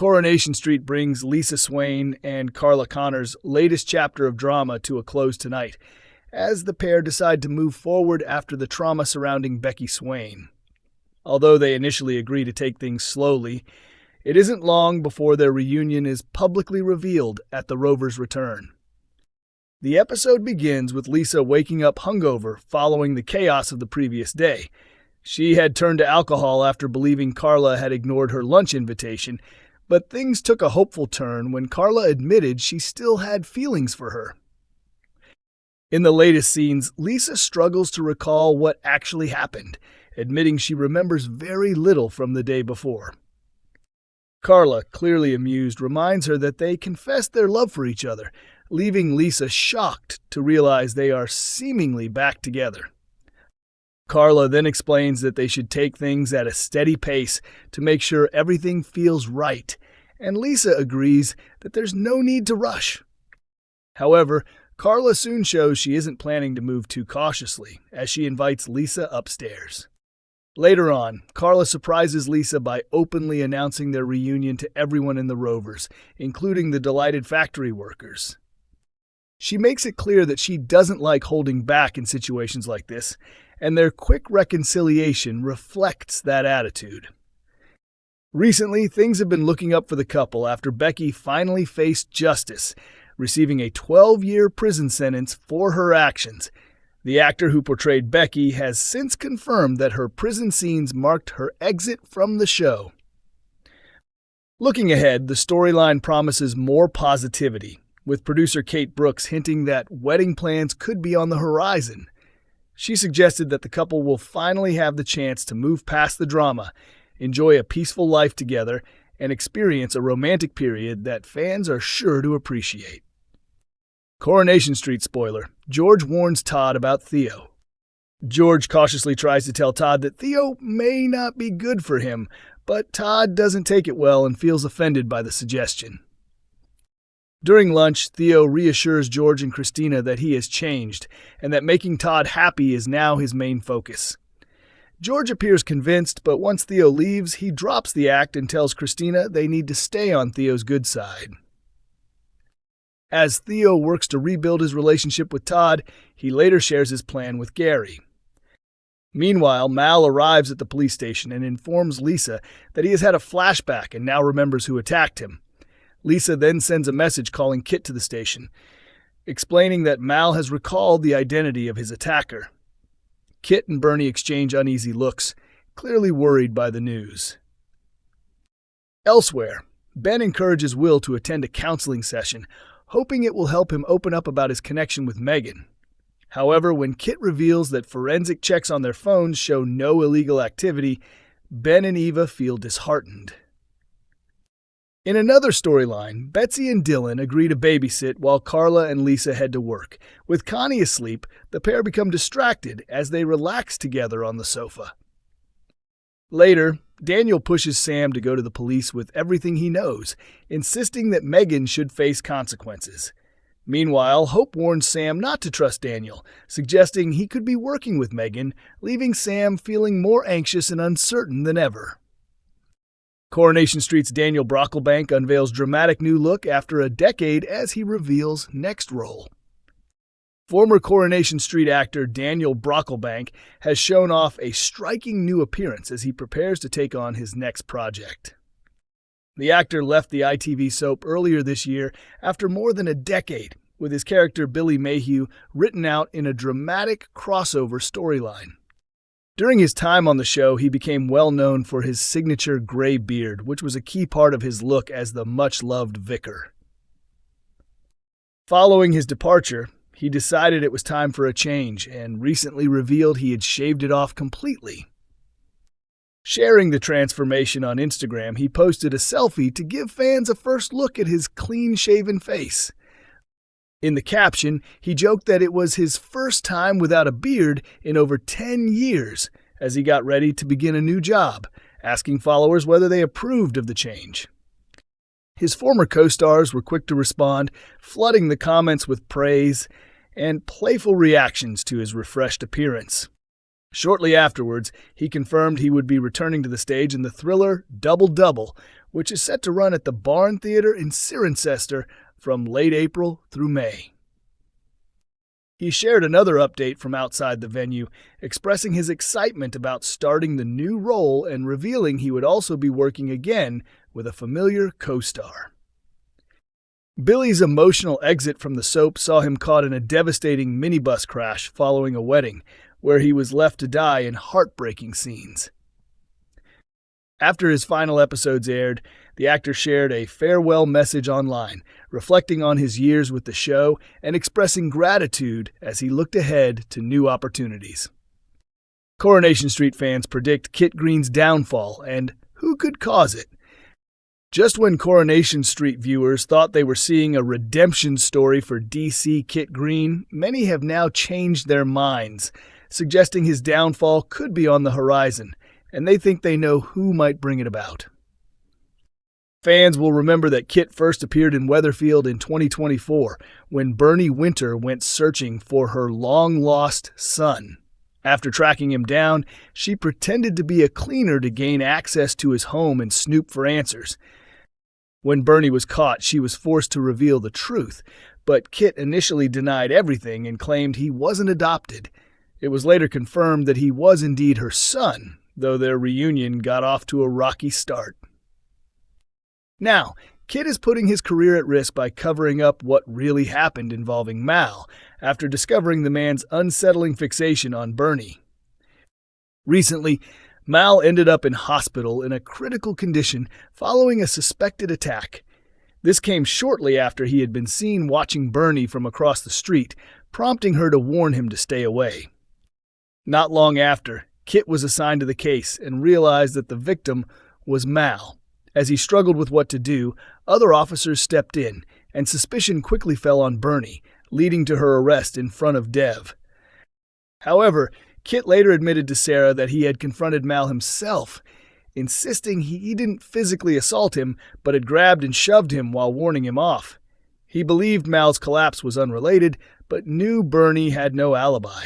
Coronation Street brings Lisa Swain and Carla Connor's latest chapter of drama to a close tonight, as the pair decide to move forward after the trauma surrounding Becky Swain. Although they initially agree to take things slowly, it isn't long before their reunion is publicly revealed at the Rovers Return. The episode begins with Lisa waking up hungover following the chaos of the previous day. She had turned to alcohol after believing Carla had ignored her lunch invitation, but things took a hopeful turn when Carla admitted she still had feelings for her. In the latest scenes, Lisa struggles to recall what actually happened, admitting she remembers very little from the day before. Carla, clearly amused, reminds her that they confessed their love for each other, leaving Lisa shocked to realize they are seemingly back together. Carla then explains that they should take things at a steady pace to make sure everything feels right, and Lisa agrees that there's no need to rush. However, Carla soon shows she isn't planning to move too cautiously, as she invites Lisa upstairs. Later on, Carla surprises Lisa by openly announcing their reunion to everyone in the Rovers, including the delighted factory workers. She makes it clear that she doesn't like holding back in situations like this, and their quick reconciliation reflects that attitude. Recently, things have been looking up for the couple after Becky finally faced justice, receiving a 12-year prison sentence for her actions. The actor who portrayed Becky has since confirmed that her prison scenes marked her exit from the show. Looking ahead, the storyline promises more positivity, with producer Kate Brooks hinting that wedding plans could be on the horizon. She suggested that the couple will finally have the chance to move past the drama, enjoy a peaceful life together, and experience a romantic period that fans are sure to appreciate. Coronation Street spoiler: George warns Todd about Theo. George cautiously tries to tell Todd that Theo may not be good for him, but Todd doesn't take it well and feels offended by the suggestion. During lunch, Theo reassures George and Christina that he has changed and that making Todd happy is now his main focus. George appears convinced, but once Theo leaves, he drops the act and tells Christina they need to stay on Theo's good side. As Theo works to rebuild his relationship with Todd, he later shares his plan with Gary. Meanwhile, Mal arrives at the police station and informs Lisa that he has had a flashback and now remembers who attacked him. Lisa then sends a message calling Kit to the station, explaining that Mal has recalled the identity of his attacker. Kit and Bernie exchange uneasy looks, clearly worried by the news. Elsewhere, Ben encourages Will to attend a counseling session, hoping it will help him open up about his connection with Megan. However, when Kit reveals that forensic checks on their phones show no illegal activity, Ben and Eva feel disheartened. In another storyline, Betsy and Dylan agree to babysit while Carla and Lisa head to work. With Connie asleep, the pair become distracted as they relax together on the sofa. Later, Daniel pushes Sam to go to the police with everything he knows, insisting that Megan should face consequences. Meanwhile, Hope warns Sam not to trust Daniel, suggesting he could be working with Megan, leaving Sam feeling more anxious and uncertain than ever. Coronation Street's Daniel Brocklebank unveils dramatic new look after a decade as he reveals next role. Former Coronation Street actor Daniel Brocklebank has shown off a striking new appearance as he prepares to take on his next project. The actor left the ITV soap earlier this year after more than a decade, with his character Billy Mayhew written out in a dramatic crossover storyline. During his time on the show, he became well known for his signature gray beard, which was a key part of his look as the much-loved vicar. Following his departure, he decided it was time for a change and recently revealed he had shaved it off completely. Sharing the transformation on Instagram, he posted a selfie to give fans a first look at his clean-shaven face. In the caption, he joked that it was his first time without a beard in over 10 years as he got ready to begin a new job, asking followers whether they approved of the change. His former co-stars were quick to respond, flooding the comments with praise and playful reactions to his refreshed appearance. Shortly afterwards, he confirmed he would be returning to the stage in the thriller Double Double, which is set to run at the Barn Theatre in Cirencester from late April through May. He shared another update from outside the venue, expressing his excitement about starting the new role and revealing he would also be working again with a familiar co-star. Billy's emotional exit from the soap saw him caught in a devastating minibus crash following a wedding, where he was left to die in heartbreaking scenes. After his final episodes aired, the actor shared a farewell message online, reflecting on his years with the show and expressing gratitude as he looked ahead to new opportunities. Coronation Street fans predict Kit Green's downfall, and who could cause it? Just when Coronation Street viewers thought they were seeing a redemption story for DC Kit Green, many have now changed their minds, suggesting his downfall could be on the horizon, and they think they know who might bring it about. Fans will remember that Kit first appeared in Weatherfield in 2024, when Bernie Winter went searching for her long-lost son. After tracking him down, she pretended to be a cleaner to gain access to his home and snoop for answers. When Bernie was caught, she was forced to reveal the truth, but Kit initially denied everything and claimed he wasn't adopted. It was later confirmed that he was indeed her son, though their reunion got off to a rocky start. Now, Kit is putting his career at risk by covering up what really happened involving Mal, after discovering the man's unsettling fixation on Bernie. Recently, Mal ended up in hospital in a critical condition following a suspected attack. This came shortly after he had been seen watching Bernie from across the street, prompting her to warn him to stay away. Not long after, Kit was assigned to the case and realized that the victim was Mal. As he struggled with what to do, other officers stepped in, and suspicion quickly fell on Bernie, leading to her arrest in front of Dev. However, Kit later admitted to Sarah that he had confronted Mal himself, insisting he didn't physically assault him, but had grabbed and shoved him while warning him off. He believed Mal's collapse was unrelated, but knew Bernie had no alibi.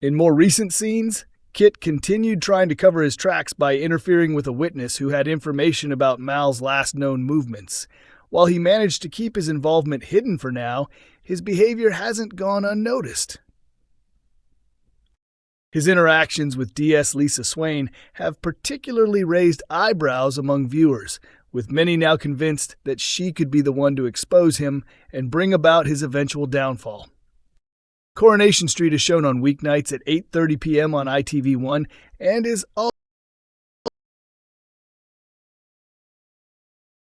In more recent scenes, Kit continued trying to cover his tracks by interfering with a witness who had information about Mal's last known movements. While he managed to keep his involvement hidden for now, his behavior hasn't gone unnoticed. His interactions with DS Lisa Swain have particularly raised eyebrows among viewers, with many now convinced that she could be the one to expose him and bring about his eventual downfall. Coronation Street is shown on weeknights at 8:30 p.m. on ITV1 and is